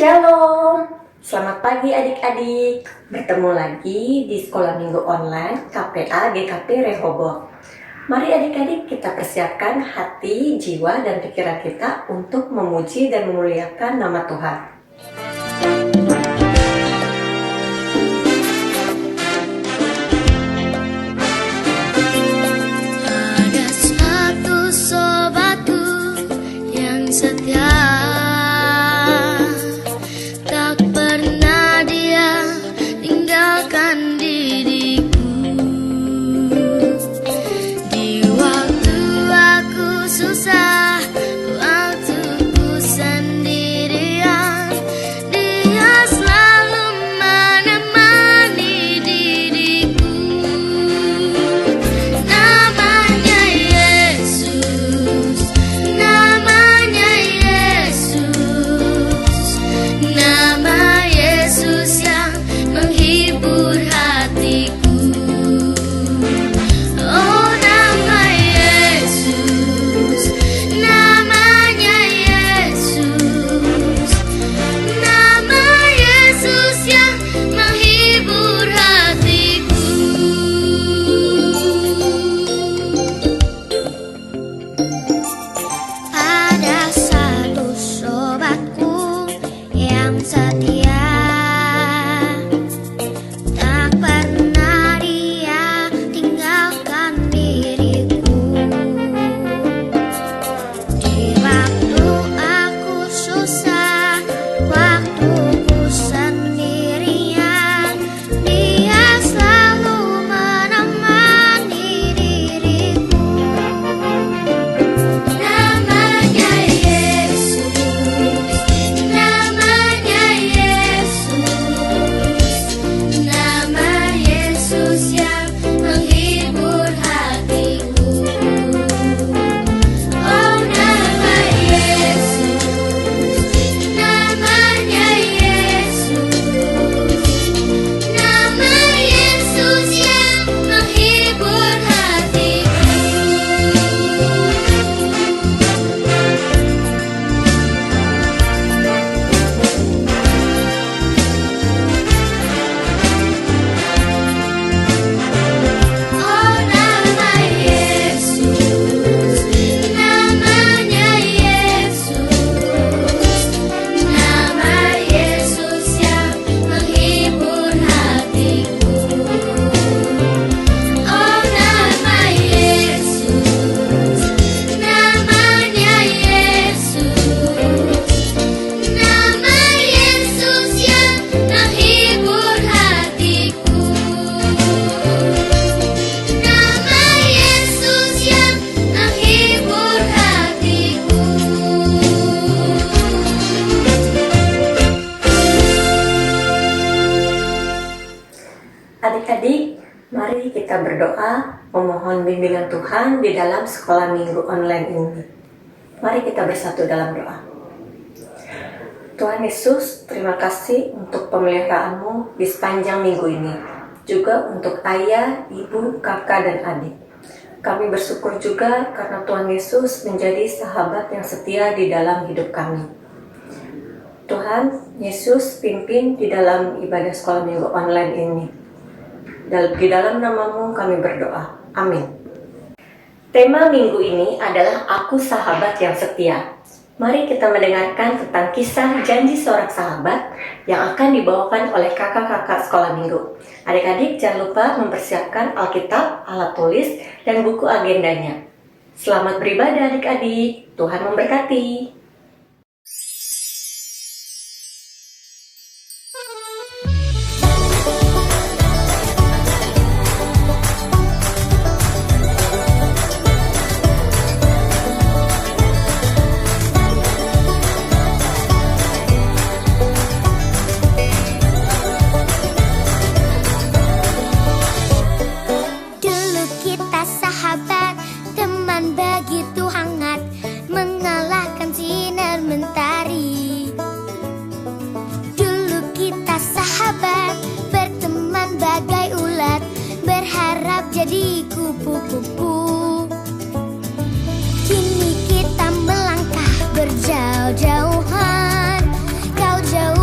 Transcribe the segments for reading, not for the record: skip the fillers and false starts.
Shalom, selamat pagi adik-adik. Bertemu lagi di Sekolah Minggu Online KPA GKP Rehoboth. Mari adik-adik kita persiapkan hati, jiwa, dan pikiran kita untuk memuji dan memuliakan nama Tuhan. Ada satu sobatku yang setia, tak pernah dia tinggalkan diriku. Di waktu aku susah, waktu ku sendirian, dia selalu menemani diriku. Namanya Yesus, namanya Yesus, nama Yesus yang menghibur hatiku. Oh, nama Yesus, namanya Yesus, nama Yesus yang menghibur hatiku. Ada satu sobatku yang setia, tak pernah dia tinggalkan diriku. Di waktu aku susah, waktu ku sendirian, dia selalu menemani diriku. Namanya Yesus, namanya Yesus, nama Yesus yang menghibur hatiku. Oh, nama Yesus, namanya Yesus, nama Yesus yang menghibur hatiku. Oh, nama Yesus, namanya Yesus, nama Yesus yang menghibur hatiku. Oh, nama Yesus, namanya Yesus, nama Yesus yang menghibur hatiku. Nama Yesus yang menghibur hatiku. Adik-adik, mari kita berdoa memohon bimbingan Tuhan di dalam Sekolah Minggu Online ini. Mari kita bersatu dalam doa. Tuhan Yesus, terima kasih untuk pemeliharaan-Mu di sepanjang minggu ini. Juga untuk ayah, ibu, kakak, dan adik. Kami bersyukur juga karena Tuhan Yesus menjadi sahabat yang setia di dalam hidup kami. Tuhan Yesus pimpin di dalam ibadah Sekolah Minggu Online ini. Di dalam nama-Mu kami berdoa. Amin. Tema minggu ini adalah Aku Sahabat yang Setia. Mari kita mendengarkan tentang kisah janji seorang sahabat yang akan dibawakan oleh kakak-kakak sekolah minggu. Adik-adik jangan lupa mempersiapkan Alkitab, alat tulis, dan buku agendanya. Selamat beribadah adik-adik. Tuhan memberkati. Dulu kita sahabat, teman begitu hangat, mengalahkan sinar mentari. Dulu kita sahabat, berteman bagai ulat, berharap jadi kupu-kupu. Kini kita melangkah berjauh-jauhan, kau jauh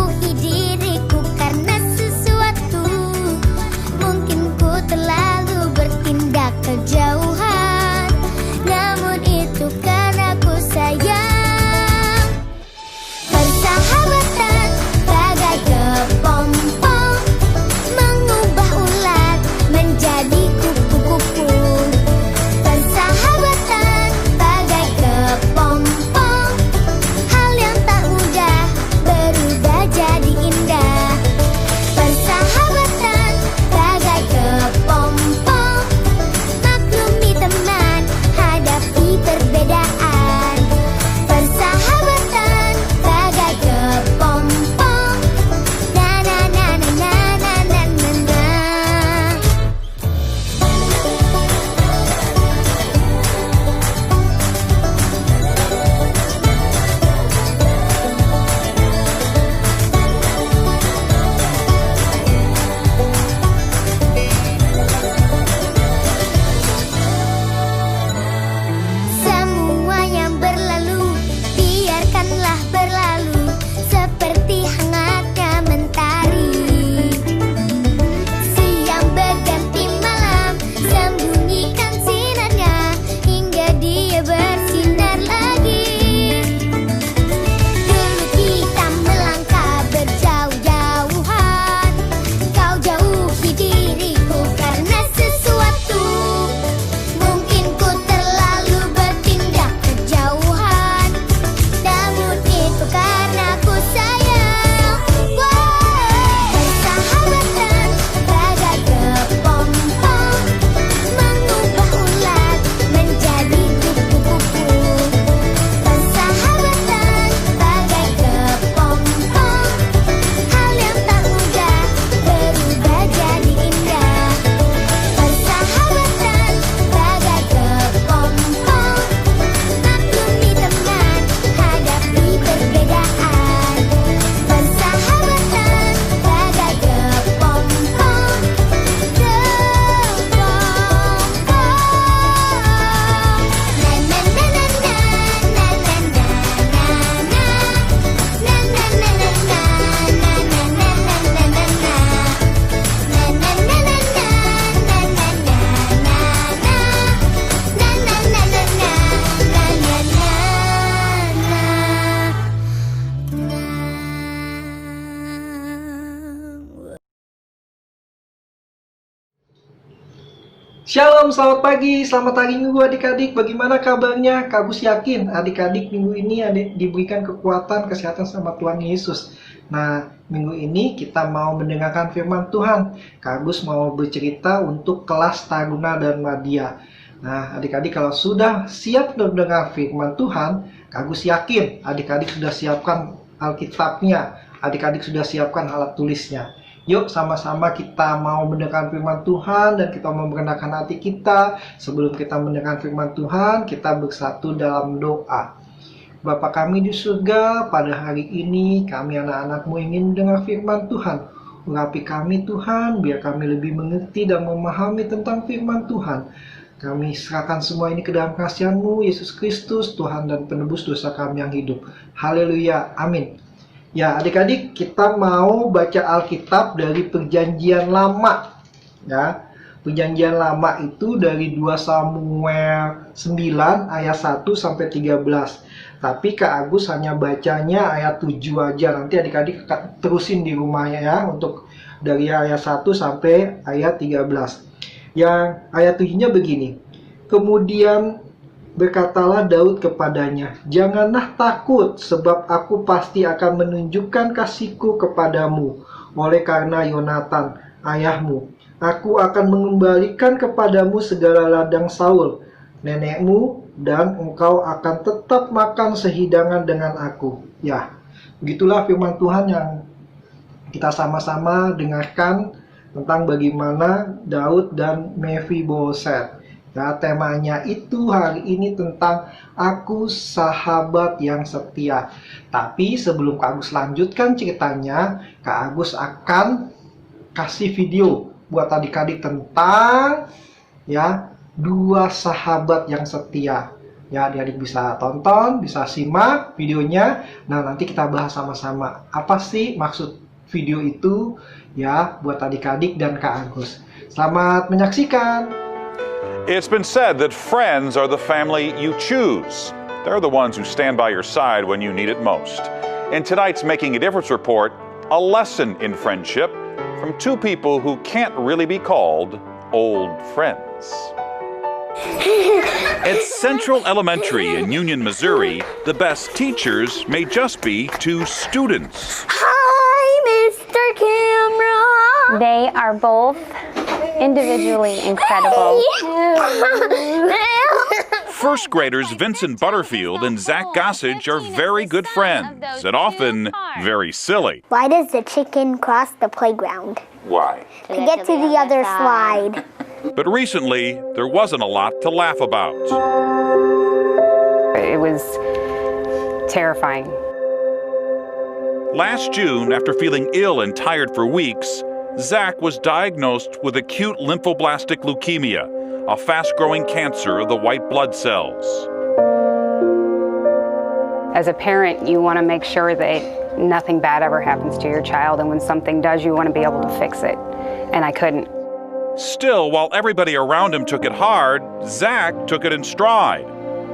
Shalom, selamat pagi, selamat hari Minggu adik-adik. Bagaimana kabarnya? Kak Agus yakin adik-adik minggu ini diberikan kekuatan, kesehatan sama Tuhan Yesus. Nah, minggu ini kita mau mendengarkan firman Tuhan. Kak Agus mau bercerita untuk kelas Taruna dan Madya. Nah, adik-adik kalau sudah siap mendengar firman Tuhan, Kak Agus yakin adik-adik sudah siapkan Alkitabnya, adik-adik sudah siapkan alat tulisnya. Yuk sama-sama kita mau mendengarkan firman Tuhan dan kita mau mengenalkan hati kita. Sebelum kita mendengarkan firman Tuhan, kita bersatu dalam doa. Bapa kami di surga, pada hari ini kami anak-anak-Mu ingin mendengar firman Tuhan. Urapi kami Tuhan, biar kami lebih mengerti dan memahami tentang firman Tuhan. Kami serahkan semua ini ke dalam kasihan-Mu, Yesus Kristus, Tuhan dan penebus dosa kami yang hidup. Haleluya, amin. Ya, adik-adik, kita mau baca Alkitab dari Perjanjian Lama. Ya, Perjanjian Lama itu dari 2 Samuel 9 ayat 1 sampai 13. Tapi Kak Agus hanya bacanya ayat 7 aja. Nanti adik-adik terusin di rumahnya ya, untuk dari ayat 1 sampai ayat 13. Yang ayat 7-nya begini. Kemudian berkatalah Daud kepadanya, "Janganlah takut, sebab aku pasti akan menunjukkan kasihku kepadamu. Oleh karena Yonatan, ayahmu, aku akan mengembalikan kepadamu segala ladang Saul, nenekmu, dan engkau akan tetap makan sehidangan dengan aku." Ya, begitulah firman Tuhan yang kita sama-sama dengarkan tentang bagaimana Daud dan Mephiboset. Ya, temanya itu hari ini tentang aku sahabat yang setia. Tapi sebelum Kak Agus lanjutkan ceritanya, Kak Agus akan kasih video buat adik-adik tentang ya 2 sahabat yang setia. Ya, adik-adik bisa tonton, bisa simak videonya. Nah, nanti kita bahas sama-sama. Apa sih maksud video itu ya buat adik-adik dan Kak Agus. Selamat menyaksikan. It's been said that friends are the family you choose. They're the ones who stand by your side when you need it most. In tonight's Making a Difference report, a lesson in friendship from 2 people who can't really be called old friends. At Central Elementary in Union, Missouri, the best teachers may just be 2 students. Hi, Mr. Camera. They are both individually incredible. First graders Vincent Butterfield and Zach Gossage are very good friends and often very silly. Why does the chicken cross the playground? Why? To get to the other slide. But recently, there wasn't a lot to laugh about. It was terrifying. Last June, after feeling ill and tired for weeks, Zach was diagnosed with acute lymphoblastic leukemia, a fast-growing cancer of the white blood cells. As a parent, you want to make sure that nothing bad ever happens to your child, and when something does, you want to be able to fix it. And I couldn't. Still, while everybody around him took it hard, Zach took it in stride.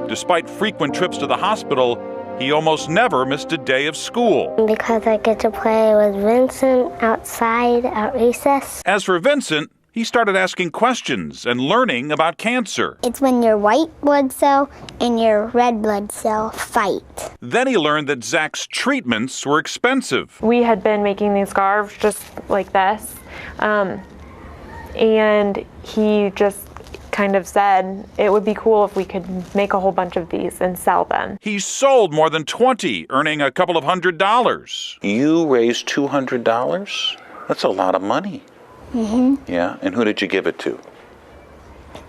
Despite frequent trips to the hospital, he almost never missed a day of school. Because I get to play with Vincent outside at recess. As for Vincent, he started asking questions and learning about cancer. It's when your white blood cell and your red blood cell fight. Then he learned that Zach's treatments were expensive. We had been making these scarves just like this, and he just kind of said it would be cool if we could make a whole bunch of these and sell them. He sold more than 20, earning a couple of $100. You raised $200? That's a lot of money. Mm-hmm. Yeah, and who did you give it to?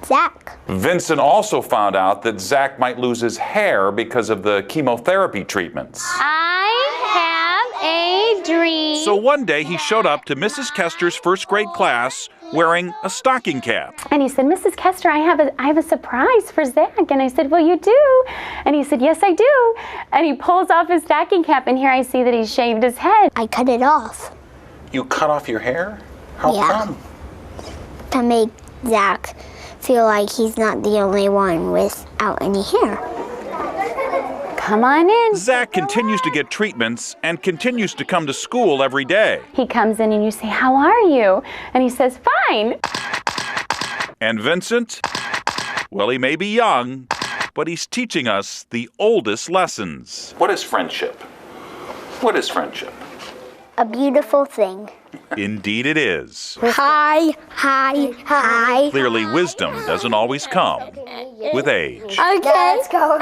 Zach. Vincent also found out that Zach might lose his hair because of the chemotherapy treatments. I have a dream. So one day he showed up to Mrs. Kester's first grade class wearing a stocking cap. And he said, "Mrs. Kester, I have a surprise for Zach." And I said, "Well, you do?" And he said, "Yes, I do." And he pulls off his stocking cap, and here I see that he's shaved his head. I cut it off You cut off your hair? How Yeah. come? to make Zach feel like he's not the only one without any hair. Come on in. Zach continues to get treatments and continues to come to school every day. He comes in and you say, "How are you?" And he says, "Fine." And Vincent? Well, he may be young, but he's teaching us the oldest lessons. What is friendship? What is friendship? A beautiful thing. Indeed it is. Hi, hi, hi. Clearly, wisdom doesn't always come with age. Okay. Let's go.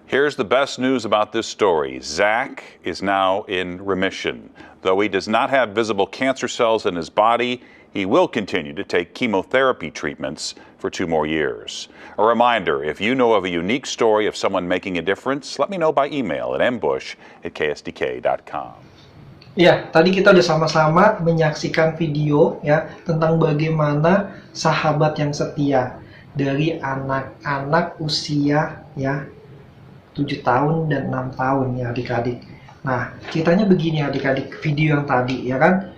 Here's the best news about this story. Zach is now in remission. Though he does not have visible cancer cells in his body, he will continue to take chemotherapy treatments for 2 more years. A reminder, if you know of a unique story of someone making a difference, let me know by email at mbush@ksdk.com. Ya, tadi kita udah sama-sama menyaksikan video ya tentang bagaimana sahabat yang setia dari anak-anak usia ya 7 tahun dan 6 tahun ya adik-adik. Nah, ceritanya begini adik-adik, video yang tadi ya kan.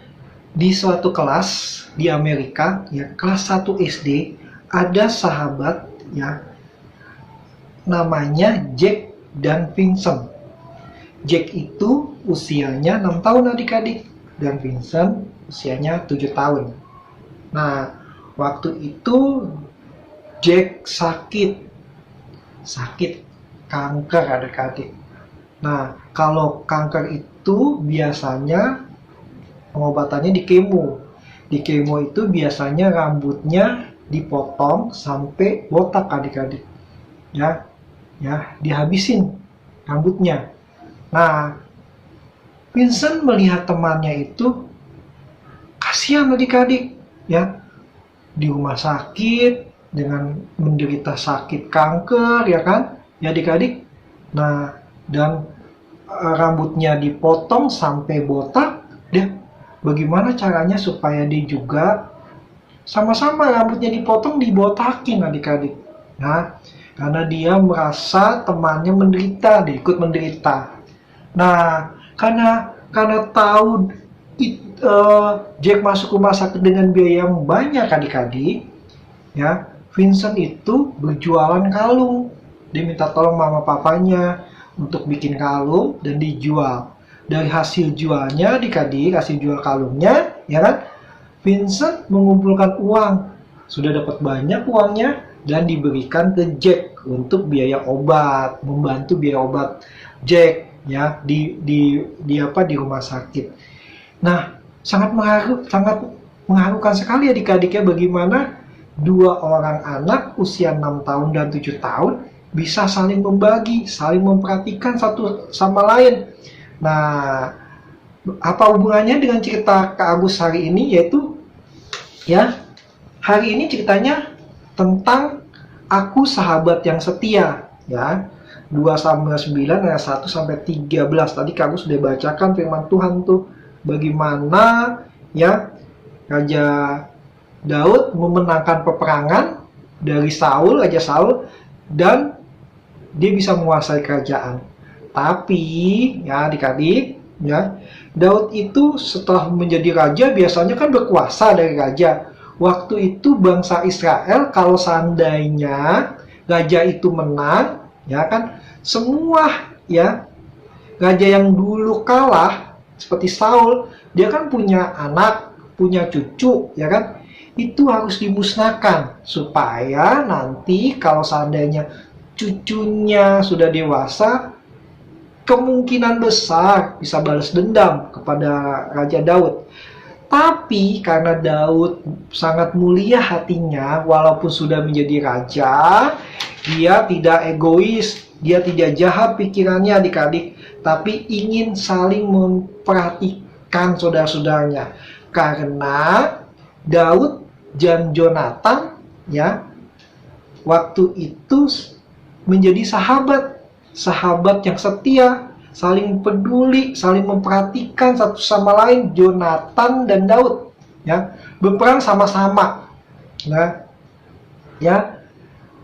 Di suatu kelas di Amerika ya, kelas 1 SD ada sahabat ya namanya Jack dan Vincent. Jack itu usianya 6 tahun adik-adik dan Vincent usianya 7 tahun. Nah, waktu itu Jack sakit kanker adik-adik. Nah, kalau kanker itu biasanya pengobatannya di kemo. Di kemo itu biasanya rambutnya dipotong sampai botak adik-adik. Ya, dihabisin rambutnya. Nah, Vincent melihat temannya itu kasihan adik-adik, ya, di rumah sakit dengan menderita sakit kanker, ya kan, ya adik-adik. Nah, dan rambutnya dipotong sampai botak, dia bagaimana caranya supaya dia juga sama-sama rambutnya dipotong dibotakin adik-adik. Nah, karena dia merasa temannya menderita, dia ikut menderita. Nah, karena tahu Jack masuk rumah sakit dengan biaya yang banyak adik-adik, ya, Vincent itu berjualan kalung. Dia minta tolong mama papanya untuk bikin kalung dan dijual. Dari hasil jualnya adik-adik, hasil jual kalungnya, ya kan, Vincent mengumpulkan uang. Sudah dapat banyak uangnya dan diberikan ke Jack untuk biaya obat, membantu biaya obat Jack ya di rumah sakit. Nah, sangat mengharukan sekali adik-adik ya, bagaimana 2 orang anak usia 6 tahun dan 7 tahun bisa saling membagi, saling memperhatikan satu sama lain. Nah, apa hubungannya dengan cerita Kak Agus hari ini? Yaitu, ya, hari ini ceritanya tentang aku sahabat yang setia, ya. 2 Samuel 9 ayat 1 sampai 13. Tadi Kak Agus sudah bacakan firman Tuhan tuh, bagaimana ya Raja Daud memenangkan peperangan dari Raja Saul, dan dia bisa menguasai kerajaan. Tapi ya adik-adik, ya, Daud itu setelah menjadi raja biasanya kan berkuasa dari raja. Waktu itu bangsa Israel kalau seandainya raja itu menang, ya kan, semua ya raja yang dulu kalah seperti Saul, dia kan punya anak, punya cucu, ya kan, itu harus dimusnahkan supaya nanti kalau seandainya cucunya sudah dewasa, kemungkinan besar bisa balas dendam kepada Raja Daud. Tapi karena Daud sangat mulia hatinya, walaupun sudah menjadi raja, dia tidak egois, dia tidak jahat pikirannya adik-adik, tapi ingin saling memperhatikan saudara-saudaranya. Karena Daud dan Jonathan ya waktu itu menjadi sahabat yang setia, saling peduli, saling memperhatikan satu sama lain. Jonathan dan Daud ya berperang sama-sama. Nah, ya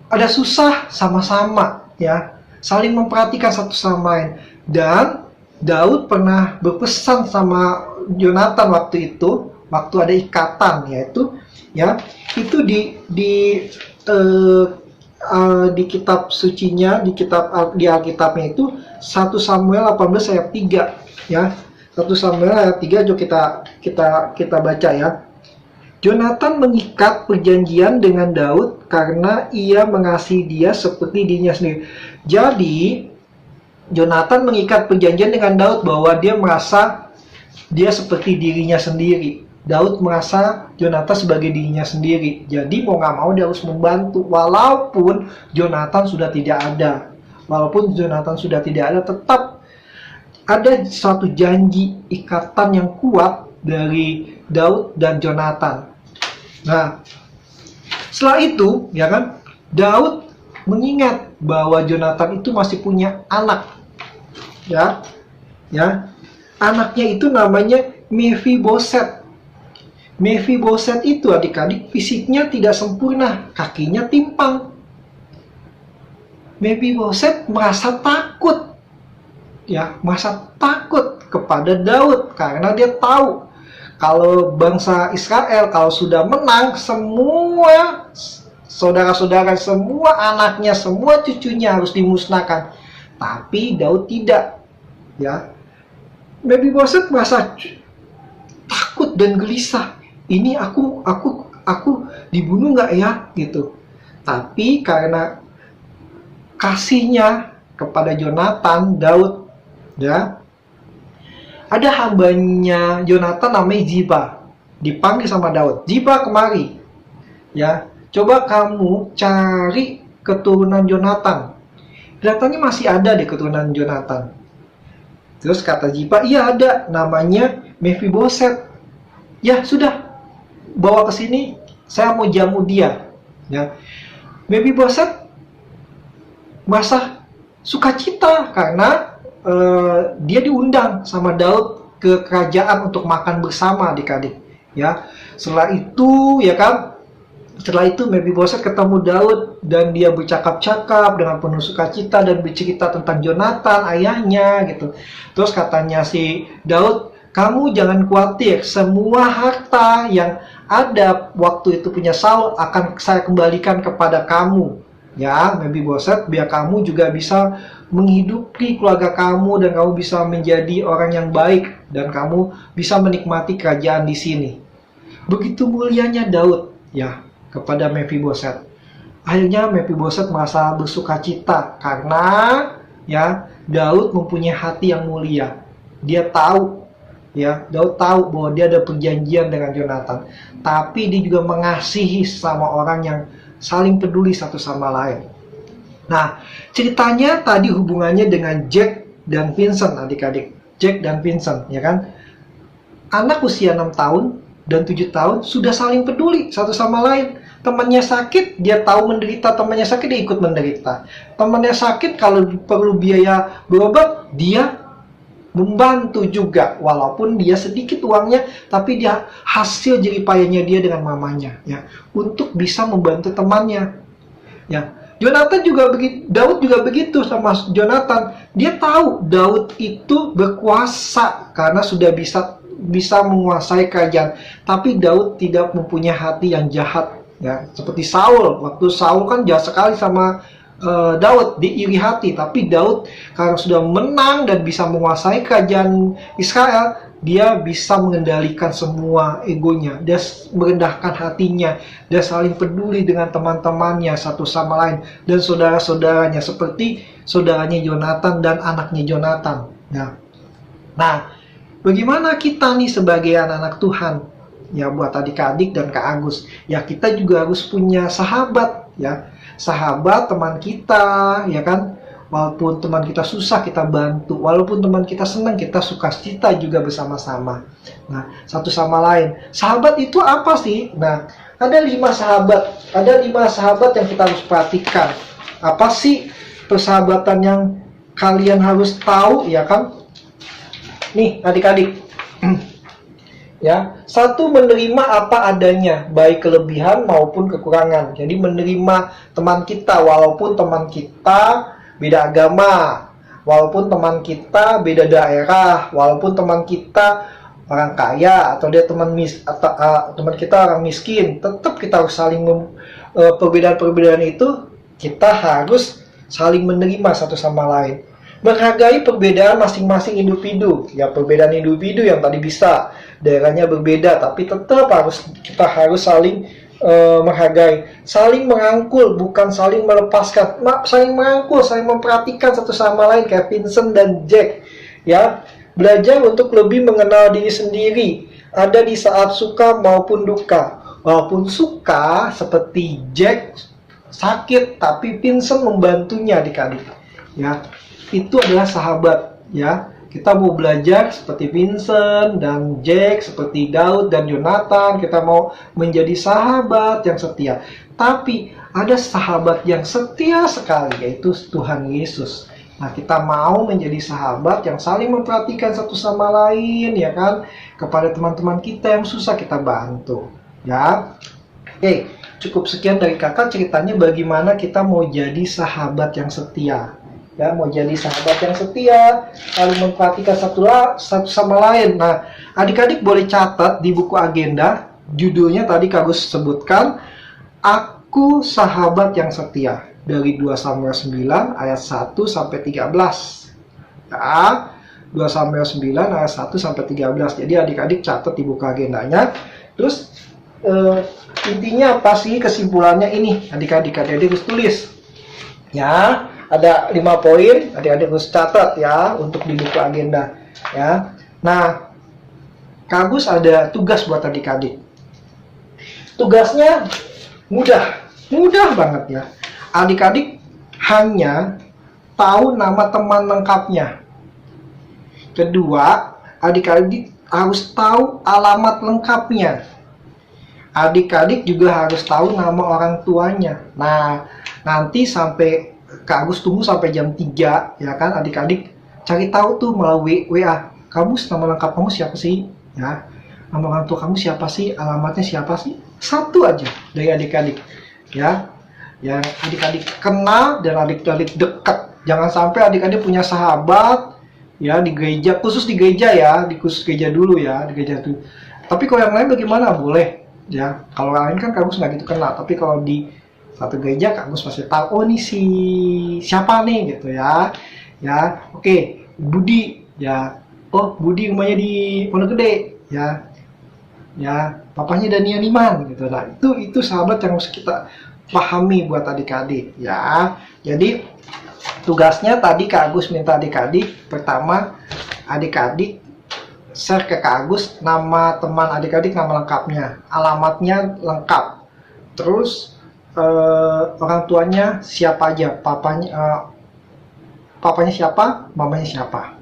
ada susah sama-sama ya, saling memperhatikan satu sama lain. Dan Daud pernah berpesan sama Jonathan waktu itu, waktu ada ikatan, yaitu ya itu di kitab sucinya, di Alkitabnya itu 1 Samuel 18 ayat 3 ya. 1 Samuel ayat 3, yuk kita baca ya. Jonathan mengikat perjanjian dengan Daud karena ia mengasihi dia seperti dirinya sendiri. Jadi, Jonathan mengikat perjanjian dengan Daud bahwa dia merasa dia seperti dirinya sendiri. Daud merasa Jonathan sebagai dirinya sendiri. Jadi, mau nggak mau dia harus membantu. Walaupun Jonathan sudah tidak ada. Tetap ada suatu janji ikatan yang kuat dari Daud dan Jonathan. Nah, setelah itu, ya kan, Daud mengingat bahwa Jonathan itu masih punya anak, ya, anaknya itu namanya Mephiboset. Mephiboset itu adik-adik fisiknya tidak sempurna, kakinya timpang. Mephiboset merasa takut kepada Daud karena dia tahu kalau bangsa Israel kalau sudah menang, semua saudara-saudara, semua anaknya, semua cucunya harus dimusnahkan. Tapi Daud tidak, ya. Mephiboset merasa takut dan gelisah. Ini aku dibunuh nggak ya, gitu. Tapi karena kasihnya kepada Jonathan, Daud, ya, ada hambanya Jonathan namanya Ziba, dipanggil sama Daud. Ziba, kemari, ya, coba kamu cari keturunan Jonathan. Kelihatannya masih ada di keturunan Jonathan. Terus kata Ziba, iya ada, namanya Mephiboset. Ya sudah, bawa ke sini, saya mau jamu dia. Ya, Mephiboset merasa sukacita karena dia diundang sama Daud ke kerajaan untuk makan bersama adik-adik, ya. Setelah itu Mephiboset ketemu Daud dan dia bercakap-cakap dengan penuh sukacita dan bercerita tentang Jonathan ayahnya gitu. Terus katanya si Daud, kamu jangan khawatir, semua harta yang ada waktu itu punya Saul akan saya kembalikan kepada kamu. Ya, Mephiboset, biar kamu juga bisa menghidupi keluarga kamu dan kamu bisa menjadi orang yang baik dan kamu bisa menikmati kerajaan di sini. Begitu mulianya Daud, ya, kepada Mephiboset. Akhirnya Mephiboset merasa bersukacita karena, ya, Daud mempunyai hati yang mulia. Dia tahu, ya, Daud tahu bahwa dia ada perjanjian dengan Jonathan, tapi dia juga mengasihi sama orang yang saling peduli satu sama lain. Nah, ceritanya tadi hubungannya dengan Jack dan Vincent, adik-adik. Jack dan Vincent, ya kan? Anak usia 6 tahun dan 7 tahun sudah saling peduli satu sama lain. Temannya sakit, dia tahu menderita. Temannya sakit, dia ikut menderita. Temannya sakit, kalau perlu biaya berobat, dia membantu juga. Walaupun dia sedikit uangnya, tapi dia hasil jeripayahnya dia dengan mamanya, ya, untuk bisa membantu temannya, ya. Jonathan juga begitu, Daud juga begitu sama Jonathan. Dia tahu Daud itu berkuasa karena sudah bisa menguasai kerajaan. Tapi Daud tidak mempunyai hati yang jahat, ya. Seperti Saul. Waktu Saul kan jahat sekali sama Daud, diiri hati. Tapi Daud karena sudah menang dan bisa menguasai kerajaan Israel, dia bisa mengendalikan semua egonya. Dia merendahkan hatinya. Dia saling peduli dengan teman-temannya satu sama lain dan saudara-saudaranya, seperti saudaranya Jonathan dan anaknya Jonathan. Ya. Nah, bagaimana kita nih sebagai anak-anak Tuhan? Ya, buat adik-adik dan Kak Agus, ya, kita juga harus punya sahabat, ya. Sahabat, teman kita, ya kan? Walaupun teman kita susah, kita bantu. Walaupun teman kita senang, kita sukacita juga bersama-sama. Nah, satu sama lain. Sahabat itu apa sih? Nah, ada 5 sahabat. Ada 5 sahabat yang kita harus perhatikan. Apa sih persahabatan yang kalian harus tahu, ya kan? Nih, adik-adik. Ya, satu, menerima apa adanya, baik kelebihan maupun kekurangan. Jadi menerima teman kita, walaupun teman kita beda agama, walaupun teman kita beda daerah, walaupun teman kita orang kaya atau dia teman kita orang miskin, tetap kita harus saling perbedaan-perbedaan itu kita harus saling menerima satu sama lain. Menghargai perbedaan masing-masing individu. Ya, perbedaan individu yang tadi bisa daerahnya berbeda, tapi tetap kita harus saling menghargai, saling merangkul, bukan saling melepaskan. Saling merangkul, saling memperhatikan satu sama lain, kayak Vincent dan Jack. Ya, belajar untuk lebih mengenal diri sendiri, ada di saat suka maupun duka. Walaupun suka, seperti Jack sakit, tapi Vincent membantunya adik-adik. Ya, itu adalah sahabat. Ya, kita mau belajar seperti Vincent dan Jack, seperti Daud dan Yonatan. Kita mau menjadi sahabat yang setia. Tapi ada sahabat yang setia sekali, yaitu Tuhan Yesus. Nah, kita mau menjadi sahabat yang saling memperhatikan satu sama lain, ya kan? Kepada teman-teman kita yang susah kita bantu. Ya, oke, cukup sekian dari kakak ceritanya bagaimana kita mau jadi sahabat yang setia. Ya, mau jadi sahabat yang setia, saling memperhatikan satu sama lain. Nah, adik-adik boleh catat di buku agenda, judulnya tadi Kak Agus sebutkan, Aku Sahabat yang Setia, dari 2 Samuel 9 ayat 1 sampai 13. Ya, 2 Samuel 9 ayat 1 sampai 13. Jadi adik-adik catat di buku agendanya. Terus intinya apa sih, kesimpulannya ini? Adik-adik harus tulis. Ya, ada 5 poin, adik-adik harus catat ya untuk di buku agenda. Ya. Nah, Kak Agus ada tugas buat adik-adik. Tugasnya mudah banget ya. Adik-adik hanya tahu nama teman lengkapnya. Kedua, adik-adik harus tahu alamat lengkapnya. Adik-adik juga harus tahu nama orang tuanya. Nah, nanti sampai Kak Agus tunggu sampai jam 3, ya kan? Adik-adik cari tahu tuh melalui WA. Kamu nama lengkap kamu siapa sih? Ya, nama orang tua kamu siapa sih? Alamatnya siapa sih? Satu aja dari adik-adik. Ya, yang adik-adik kenal dan adik-adik dekat. Jangan sampai adik-adik punya sahabat ya di gereja, khusus di gereja ya, di khusus gereja dulu ya, di gereja itu. Tapi kalau yang lain bagaimana? Boleh. Ya, kalau lain kan Kak Agus nggak gitu kenal, tapi kalau di satu gereja Kak Agus pasti tahu, oh nih si siapa nih gitu ya. Ya, oke, Budi ya. Oh, Budi rumahnya di Pondok Gede ya. Ya, papanya Dania Niman gitu. Nah, itu sahabat yang harus kita pahami buat adik-adik ya. Jadi tugasnya tadi Kak Agus minta adik-adik, pertama adik-adik share ke Kak Agus nama teman adik-adik, nama lengkapnya, alamatnya lengkap. Terus orang tuanya siapa aja, papanya siapa, mamanya siapa.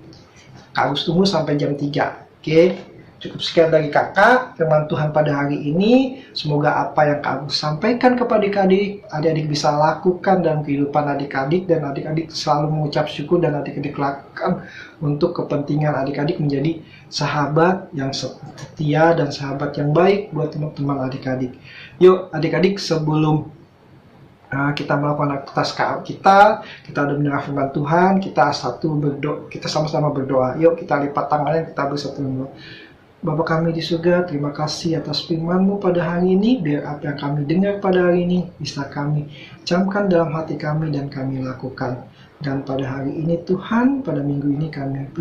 Kak Agus tunggu sampai jam 3. Oke, cukup sekian dari kakak firman Tuhan pada hari ini. Semoga apa yang Kak Agus sampaikan kepada adik-adik bisa lakukan dalam kehidupan adik-adik, dan adik-adik selalu mengucap syukur dan adik-adik lakukan untuk kepentingan adik-adik menjadi sahabat yang setia dan sahabat yang baik buat teman-teman adik-adik. Yuk adik-adik, sebelum kita melakukan aktivitas kita udah mendengar firman Tuhan, kita sama-sama berdoa. Yuk kita lipat tangannya, kita bersatu berdoa. Bapa kami di surga, terima kasih atas firman-Mu pada hari ini. Biar apa yang kami dengar pada hari ini bisa kami camkan dalam hati kami dan kami lakukan. Dan pada hari ini Tuhan, pada minggu ini kami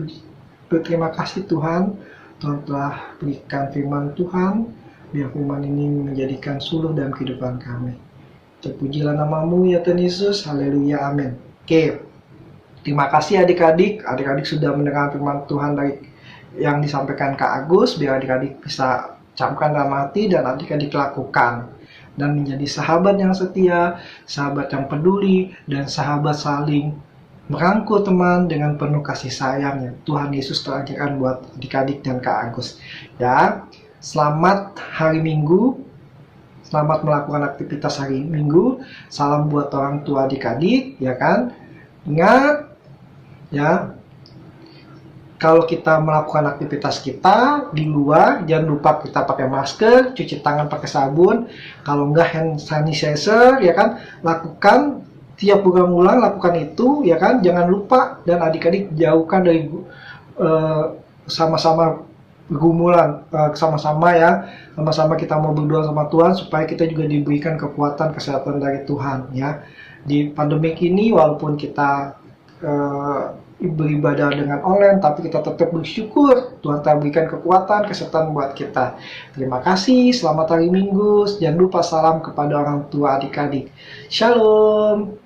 berterima kasih Tuhan telah berikan firman Tuhan. Biar firman ini menjadikan suluh dalam kehidupan kami. Terpujilah nama-Mu ya Tuhan Yesus, haleluya, amin. Oke, terima kasih adik-adik sudah mendengar firman Tuhan dari yang disampaikan Kak Agus, biar adik-adik bisa camkan dalam hati dan adik-adik lakukan. Dan menjadi sahabat yang setia, sahabat yang peduli, dan sahabat saling merangkul teman dengan penuh kasih sayang yang Tuhan Yesus telah ajarkan buat adik-adik dan Kak Agus. Dan selamat hari Minggu, selamat melakukan aktivitas hari Minggu. Salam buat orang tua adik-adik, ya kan? Ingat, ya, kalau kita melakukan aktivitas kita di luar, jangan lupa kita pakai masker, cuci tangan pakai sabun. Kalau enggak hand sanitizer, ya kan, lakukan tiap berulang-ulang, lakukan itu, ya kan. Jangan lupa, dan adik-adik jauhkan dari sama-sama bergumulan, sama-sama ya, sama-sama kita mau berdoa sama Tuhan supaya kita juga diberikan kekuatan kesehatan dari Tuhan ya. Di pandemik ini walaupun kita beribadah dengan online, tapi kita tetap bersyukur Tuhan telah berikan kekuatan, kesertaan buat kita. Terima kasih, selamat hari Minggu. Jangan lupa salam kepada orang tua adik-adik. Shalom.